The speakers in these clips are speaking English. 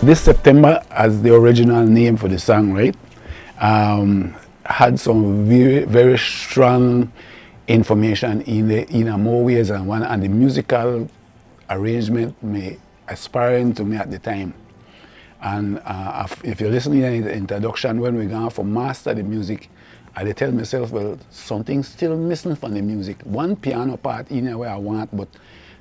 This September, as the original name for the song, right, had some very, very strong information in more ways than one, and the musical arrangement may aspiring to me at the time. And if you're listening to the introduction, when we're going for master the music, I tell myself, well, something's still missing from the music. One piano part in a way I want, but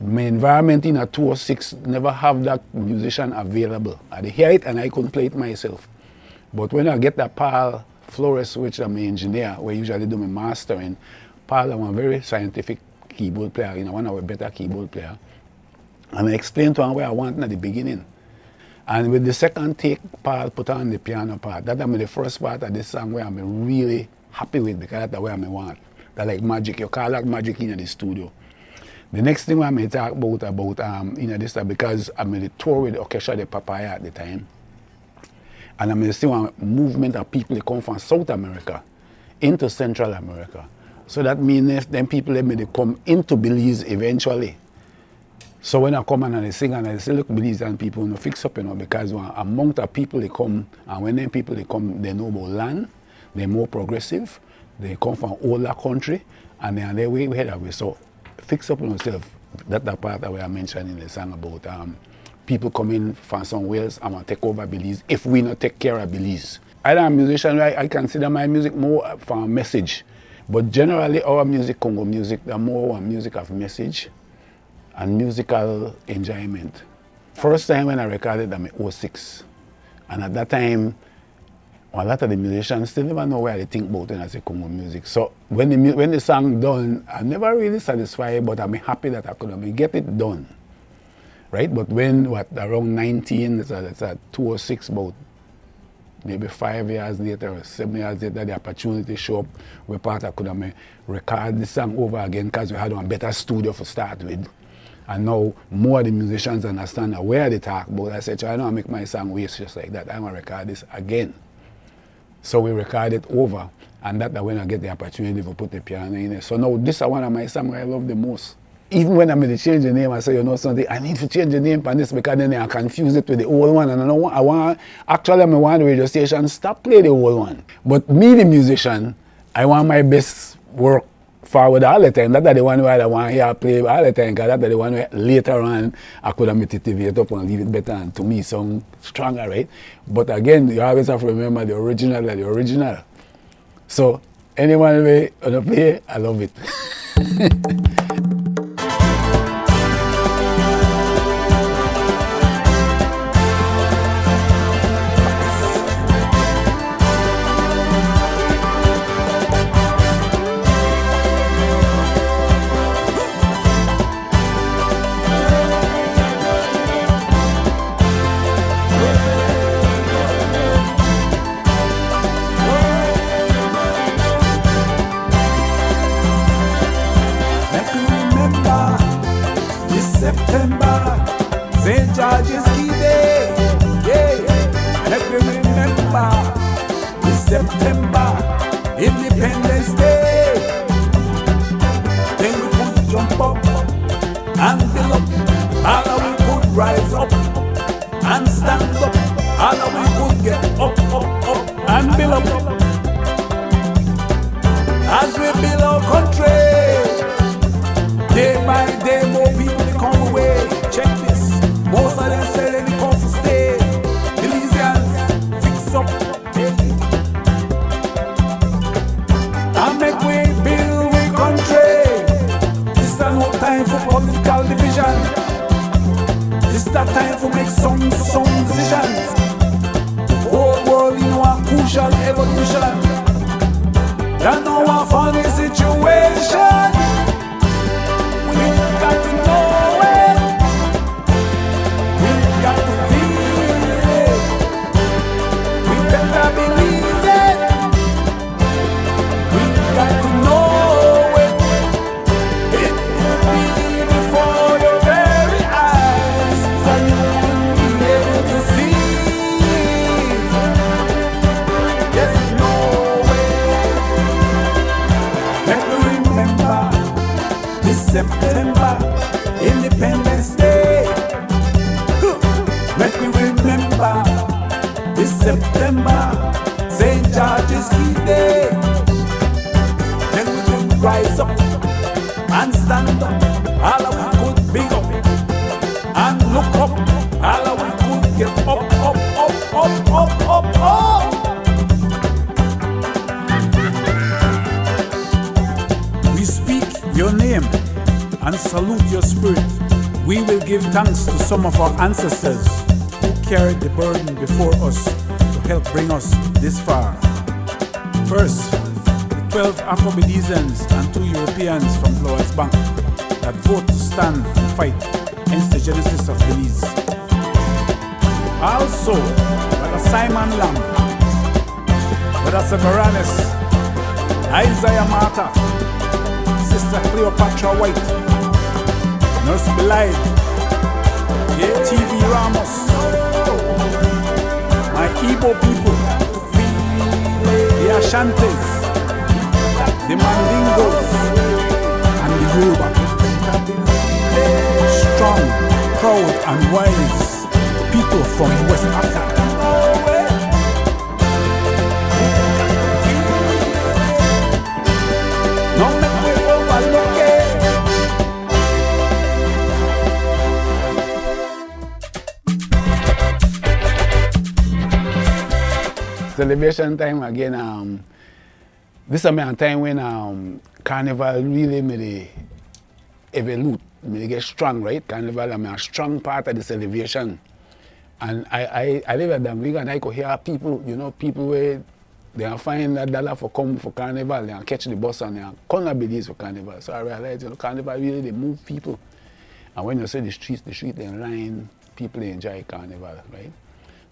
my environment in a 206 never have that musician available. I hear it and I couldn't play it myself. But when I get that Paul Flores, which I'm an engineer, where I usually do my mastering, Paul, I'm a very scientific keyboard player, one of our better keyboard player. And I explained to him what I want at the beginning. And with the second take, Paul put on the piano part. That's the first part of this song where I'm really happy with, because that's the way I want. That's like magic. You call that magic in the studio. The next thing I'm going to talk about this, because I'm in the tour with the Orchestra de Papaya at the time. And I'm going to see one movement of people that come from South America into Central America. So that means if them people they come into Belize eventually. So when I come and I sing and I say, look, Belizean people, fix up, because among the people they come, and when them people they come, they know about land, they're more progressive, they come from older country, and they are their way ahead of it. So fix up on yourself. That's the part that I mentioned in the song about people coming from somewhere else and want to take over Belize if we not take care of Belize. I'm a musician, I consider my music more for a message. But generally our music, Congo music, they're more a music of message and musical enjoyment. First time when I recorded them in 06. And at that time, a lot of the musicians still never know where they think about it as a Congo music. So when the song done, I'm never really satisfied, but I'm happy that I could get it done. Right? But when around 19, it's at 206, about maybe 5 years later or 7 years later, the opportunity showed up where part I could record the song over again, because we had a better studio to start with. And now more of the musicians understand where they talk about. I said, I don't make my song waste just like that. I'm going to record this again. So we record it over, and that's when I get the opportunity to put the piano in it. So now this is one of my songs I love the most. Even when I'm going to change the name, I say, something, I need to change the name for this, because then I confuse it with the old one. And I want the radio station stop playing the old one. But me, the musician, I want my best work forward all the time. That's the one where I want to hear play all the time, because that's the one where later on I could have motivated it up and leave it better, and to me sound stronger, right? But again, you always have to remember the original is the original. So anyone way on the play, I love it. September, St. George's Key Day, yeah. Let me remember this September, Independence Day. Then we could jump up and fill up, all we could rise up and stand up, all we could get up and build up. As we build our country, day by day more people come away. Check this. Most of them say they come to stay. Belizeans, fix up. And make we build we country. This is no time for political division. This is the time for make some decisions. The whole world in one crucial evolution. That's no one funny situation. We've got to know it. We've got to feel it. We better believe it. We've got to know it. It will be before your very eyes, and you will be able to see. There's no way. Let me remember this September, Independence Day. Make me remember September, St. George's Day. Then we could rise up and stand up, all of we could big up and look up, all of we could get up, up, up, up, up, up, up. We speak your name and salute your spirit. We will give thanks to some of our ancestors who carried the burden before us to help bring us this far. First, the 12 Afro-Belizeans and 2 Europeans from Flores Bank that vote to stand and fight against the genesis of Belize. Also, Brother Simon Lam, Brother Severanis, Isaiah Mata, Sister Cleopatra White, Nurse Belize, TV Ramos, my Igbo people, the Ashantis, the Mandingos, and the Yoruba. Strong, proud, and wise people from West Africa. No make we overlook it. Celebration time again. This is a time when carnival really made evolve, made get strong, right? Carnival is a strong part of the celebration. And I live at Damviga and I could hear people, people where they find $1 for come for carnival, they catch the bus and they come to Belize for carnival. So I realized, carnival really they move people. And when you say the street they line, people they enjoy carnival, right?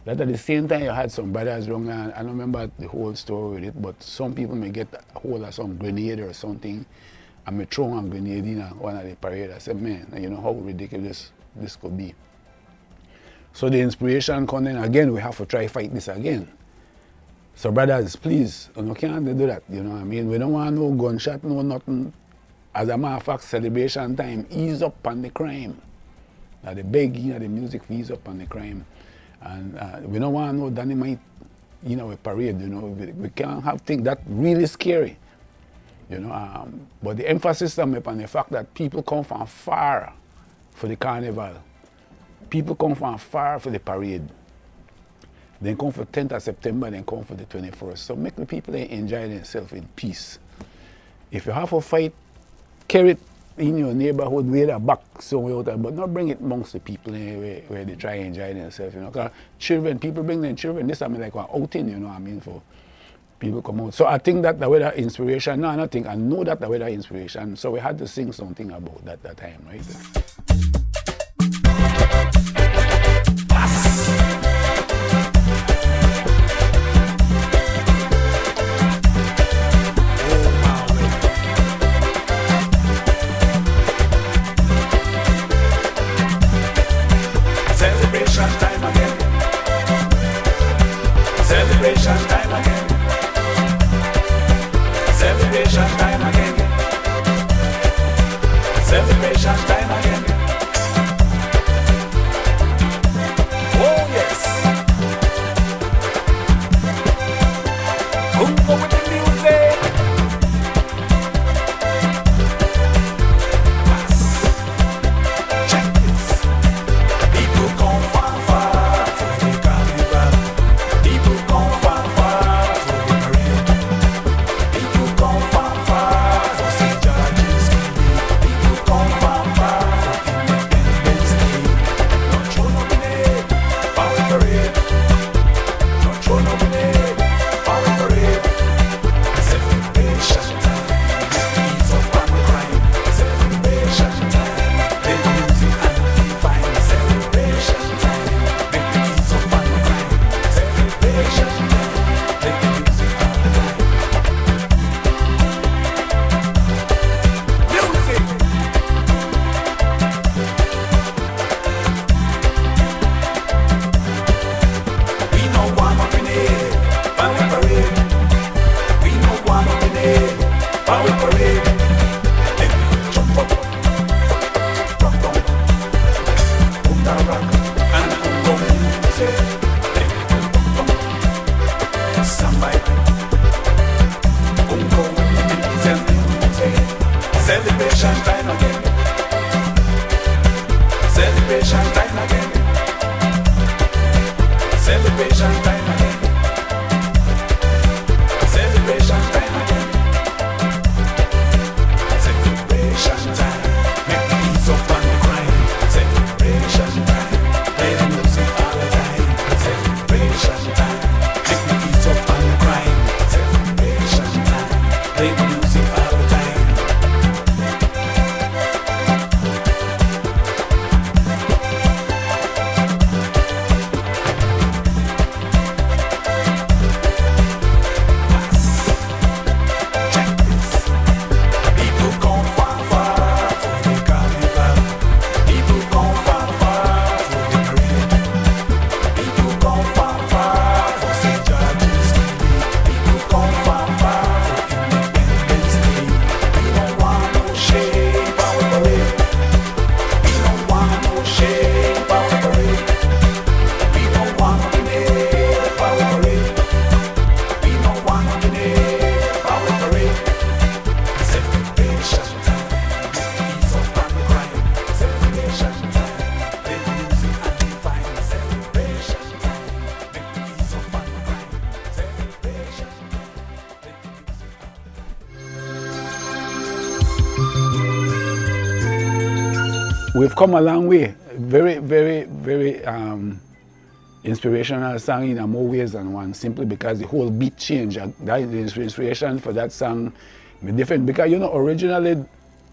That at the same time you had some brothers wrong, and I don't remember the whole story with it, but some people may get a hold of some grenade or something, and may throw one grenade in one of the parade. I said, man, you know how ridiculous this could be. So the inspiration coming again, we have to try fight this again. So brothers, please, you can't do that, you know what I mean? We don't want no gunshot, no nothing. As a matter of fact, celebration time, ease up on the crime. Now the begging of the music, ease up on the crime. And we don't want no dynamite, a parade, we can't have things that really scary, but the emphasis on the fact that people come from far for the carnival. People come from far for the parade. They come for 10th of September, then come for the 21st. So make the people enjoy themselves in peace. If you have a fight, carry it in your neighborhood, way the back somewhere out there, but not bring it amongst the people where they try and enjoy themselves, Because children, people bring their children. This is like an outing, for people come out. So I think that the weather inspiration, I know that the weather inspiration. So we had to sing something about that time, right? Celebration time again. Celebration time again. Celebration time again. Oh yes. Go with the music. Check this. People come far for the carnival. People come far for the parade. People come far for St. George's Day. People come far play the music all the time. We've come a long way. Very, very, very inspirational song in more ways than one, simply because the whole beat changed. That is the inspiration for that song be different. Because originally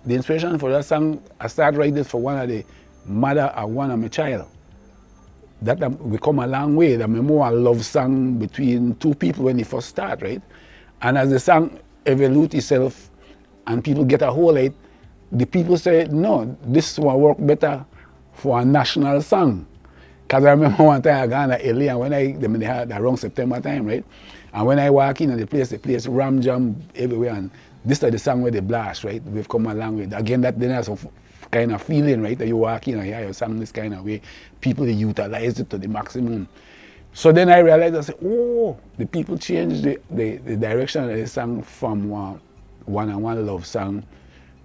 the inspiration for that song, I started writing this for one of the mother of one of my child. That we come a long way. That more a love song between two people when they first start, right? And as the song evolutes itself and people get a hold of it, the people say, no, this will work better for a national song. Because I remember one time I got to LA, and when they had around September time, right? And when I walk in the place ram jam everywhere, and this is the song where they blast, right? We've come a long way. Again, that then has some kind of feeling, right? That you walk in and hear your song this kind of way. People, they utilize it to the maximum. So then I realized, I said, oh, the people changed the direction of the song from one-on-one love song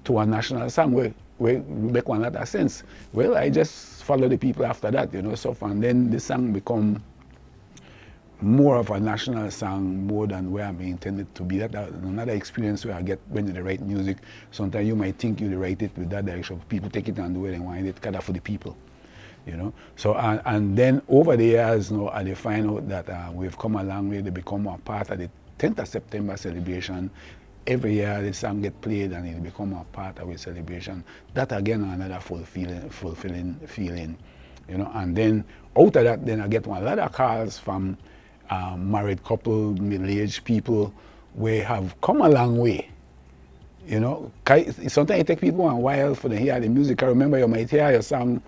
to a national song where make one lot of sense. Well, I just follow the people after that, so and then the song become more of a national song more than where I'm intended to be. That another experience where I get when you write music. Sometimes you might think you write it with that direction. People take it and do it and want it kind of for the people, So and then over the years, I find out that we've come a long way to become a part of the 10th of September celebration. Every year the song get played and it become a part of a celebration. That again another fulfilling feeling, And then out of that, then I get a lot of calls from married couple, middle-aged people, we have come a long way. Sometimes it takes people a while for them to hear the music. I remember you might hear your song,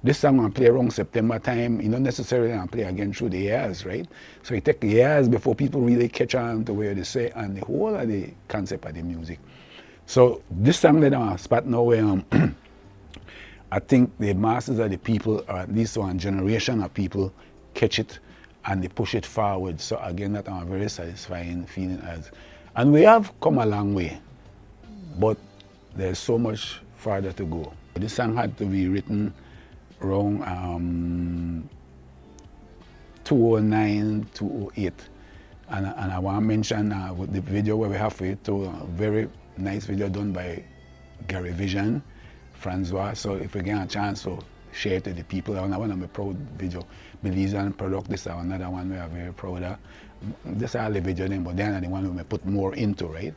this song will play around September time, you don't necessarily play again through the years, right? So it takes years before people really catch on to where they say and the whole of the concept of the music. So this song that I'm spot now where I think the masses of the people, or at least one generation of people, catch it and they push it forward. So again, that I'm very satisfying feeling as. And we have come a long way, but there's so much farther to go. This song had to be written around 2009, 2008. And I want to mention with the video where we have for it too, a very nice video done by Gary Vision, Francois. So if we get a chance to share it to the people, and one of my proud video, Belizean product, this is another one we are very proud of. This is all the video name, but then the one we may put more into, right?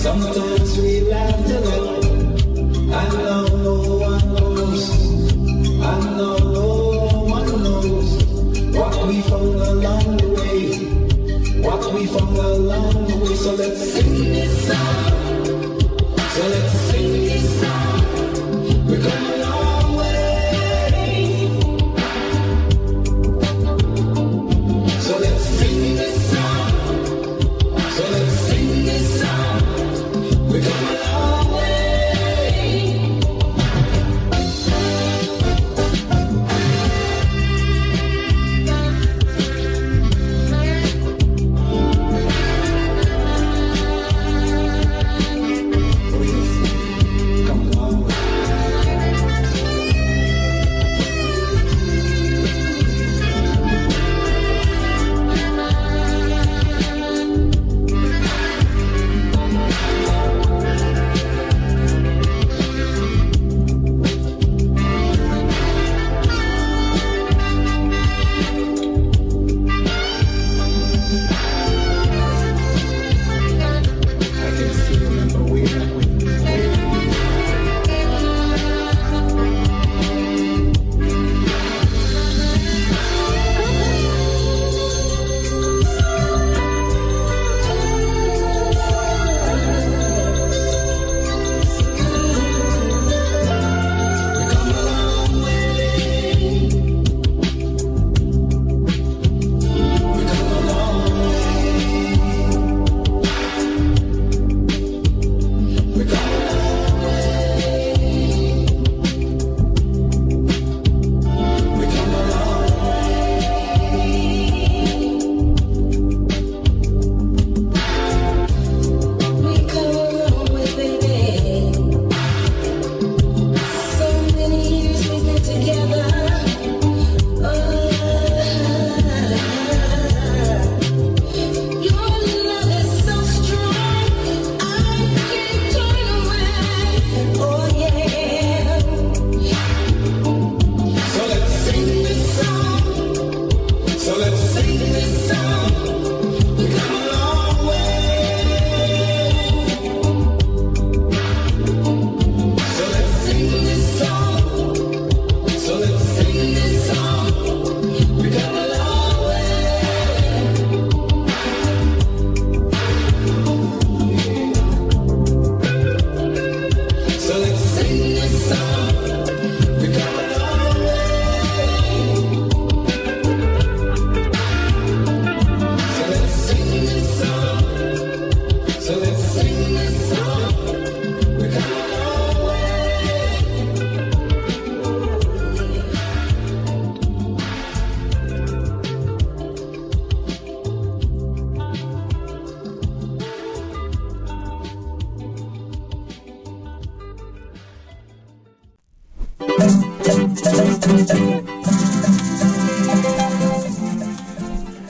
Sometimes we laugh to it, and now no one knows, and now no one knows what we found along the way, what we found along the way. So let's sing this song, so let's sing this song. We come a long way, so let's sing this song, so let's sing this song. We come a long way.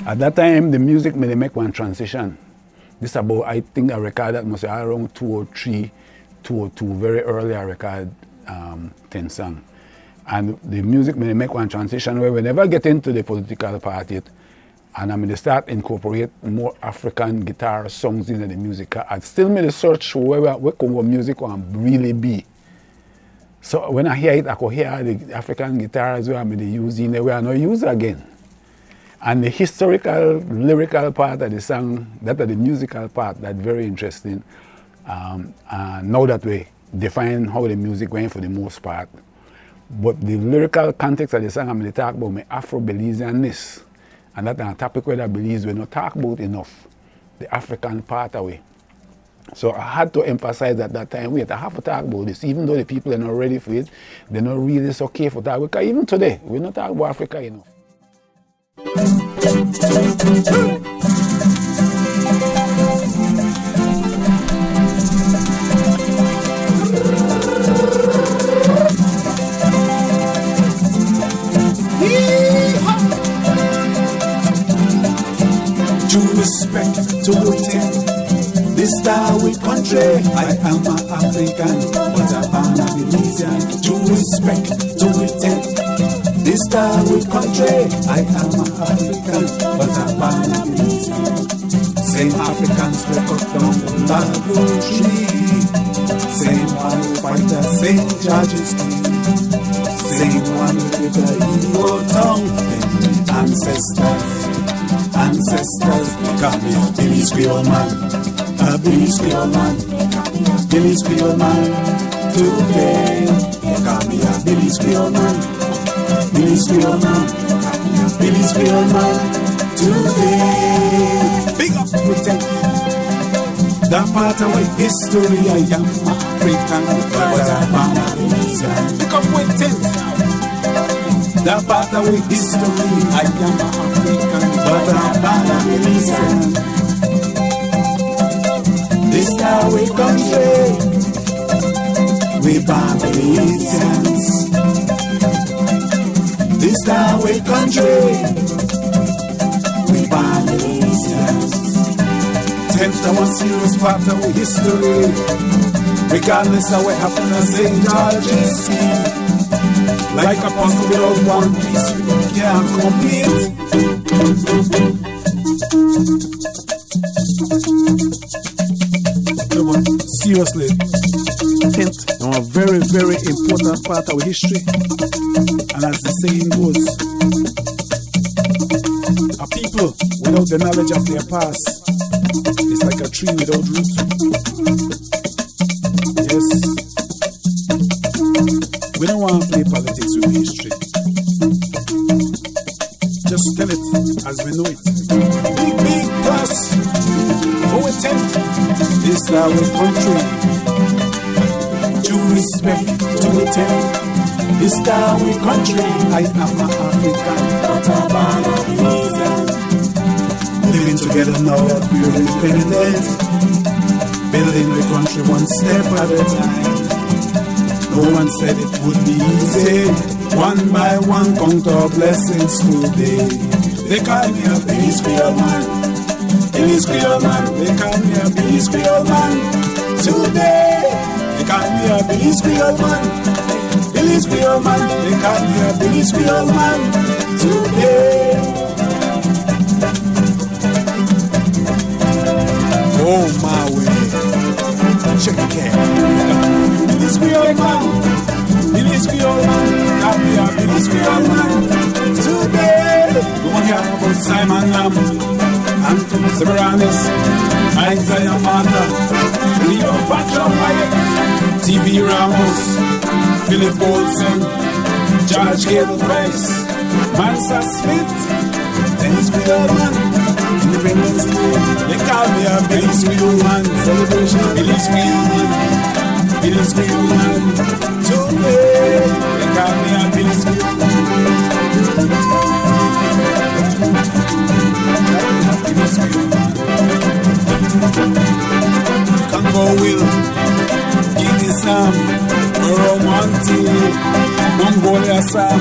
At that time, the music may make one transition. This about, I think, a record that must be around 203, 202, very early I record 10 songs. And the music may make one transition where we never get into the political part yet. And I'm going to start incorporate more African guitar songs into the music. I still made a search for where Congo music can really be. So when I hear it, I can hear the African guitars where I'm using it, where I not use again. And the historical, lyrical part of the song, that is the musical part, that's very interesting. Now that we define how the music went for the most part. But the lyrical context of the song, I'm going to talk about my Afro-Belizeanness. And that's a topic where I Belize we not talk about enough, the African part of it. So I had to emphasize at that time, wait, I have to talk about this, even though the people are not ready for it, they're not really so okay for that. Because even today, we're not talking about Africa enough. Due respect to it, this star with country. I am an African, but I'm a Belizean. Due respect to it, this star with country. I am an African, but I'm a Belizean. Same Africans who cut down the mango tree. Same one who fight the same judges king. Same one who give the Igbo tongue. Ancestors, call me a Belize Creole man. A Belize Creole man. Belize Creole man. Today, call me a Belize Creole man. Belize Creole man. Belize Creole man. Today, big up with them. That part of my history, I am African, but I'm Belizean. Pick up with them. That part of my history, I am African, but I'm Belizean. This now we country, we Belizeans. This now we country, we Belizeans. 10th our serious part of our history, regardless of what happened at St. George's scheme. Like a puzzle without one piece, we can't complete. Come on, seriously. 10th, a very, very important part of our history. And as the saying goes, a people without the knowledge of their past is like a tree without roots. Yes. We don't want to play politics with history. Just tell it as we know it. Big plus for a 10th. This is our country. Due respect to the 10th. This is our country. I am an African, but I'm Belizean. Living together now that we're independent. Building the country one step at a time. No one said it would be easy. One by one, count our blessings today. They call me a Belize Creole man. Belize Creole man. They call me a Belize Creole man. Today, they call me a Belize Creole man. Belize Creole man. They call me a Belize Creole man. Today. Oh my way. Check it out. Belize Creole man. Belize Creole man. Call me a Belize Creole man. Today, we want to hear about Simon Lamb, Anthony Seberanis, Isaiah Mata, Leo Patrick Wyatt, TV Ramos, Philip Olsen, George Gable Price, Mansa Smith, Dennis Creole man. Independence Day, they call me a Belize Creole man. Celebration, Belize Creole man. Belize Creole man. Today, they call me a Belize Creole man. Congo Will, Guinea Sam, Mongolia Sam,